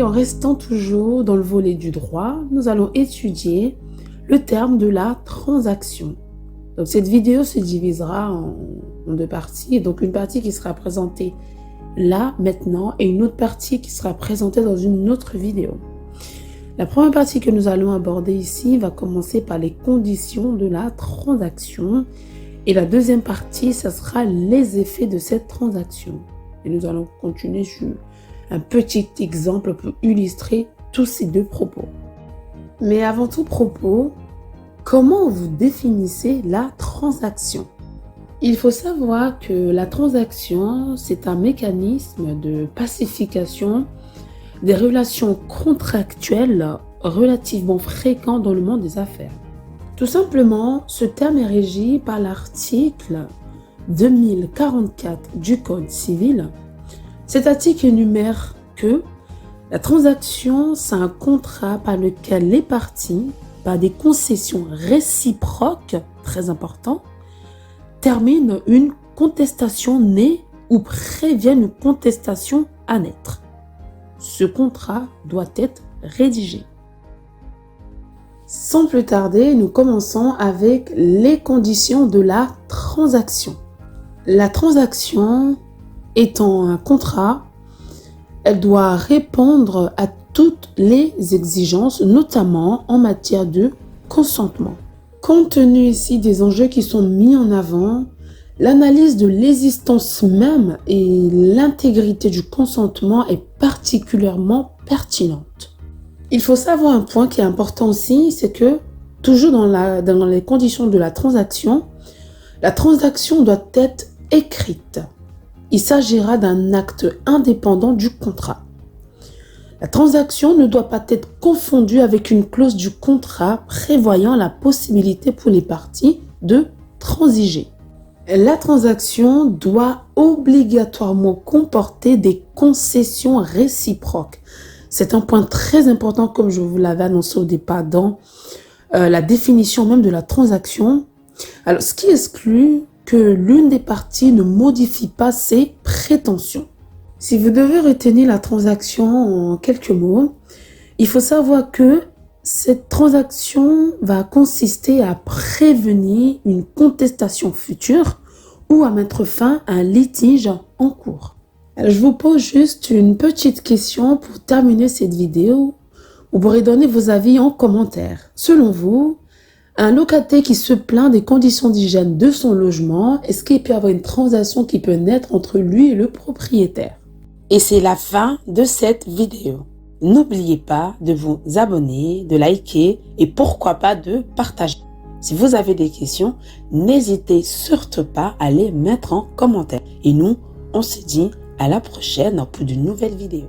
en restant toujours dans le volet du droit, nous allons étudier le terme de la transaction. Donc cette vidéo se divisera en deux parties. Donc une partie qui sera présentée là, maintenant, et une autre partie qui sera présentée dans une autre vidéo. La première partie que nous allons aborder ici va commencer par les conditions de la transaction. Et la deuxième partie, ça sera les effets de cette transaction. Et nous allons continuer sur un petit exemple pour illustrer tous ces deux propos. Mais avant tout propos, comment vous définissez la transaction? Il faut savoir que la transaction, c'est un mécanisme de pacification des relations contractuelles relativement fréquentes dans le monde des affaires. Tout simplement, ce terme est régi par l'article 2044 du Code civil. Cet article énumère que la transaction, c'est un contrat par lequel les parties, par des concessions réciproques, très important, terminent une contestation née ou préviennent une contestation à naître. Ce contrat doit être rédigé. Sans plus tarder, nous commençons avec les conditions de la transaction. La transaction étant un contrat, elle doit répondre à toutes les exigences, notamment en matière de consentement. Compte tenu ici des enjeux qui sont mis en avant, l'analyse de l'existence même et l'intégrité du consentement est particulièrement pertinente. Il faut savoir un point qui est important aussi, c'est que toujours dans les conditions de la transaction doit être écrite. Il s'agira d'un acte indépendant du contrat. La transaction ne doit pas être confondue avec une clause du contrat prévoyant la possibilité pour les parties de transiger. La transaction doit obligatoirement comporter des concessions réciproques. C'est un point très important, comme je vous l'avais annoncé au départ dans la définition même de la transaction. Alors, ce qui exclut que l'une des parties ne modifie pas ses prétentions. Si vous devez retenir la transaction en quelques mots, il faut savoir que cette transaction va consister à prévenir une contestation future ou à mettre fin à un litige en cours. Alors, je vous pose juste une petite question pour terminer cette vidéo. Vous pourrez donner vos avis en commentaire. Selon vous, un locataire qui se plaint des conditions d'hygiène de son logement, est-ce qu'il peut y avoir une transaction qui peut naître entre lui et le propriétaire? Et c'est la fin de cette vidéo. N'oubliez pas de vous abonner, de liker et pourquoi pas de partager. Si vous avez des questions, n'hésitez surtout pas à les mettre en commentaire. Et nous, on se dit à la prochaine pour de nouvelles vidéos.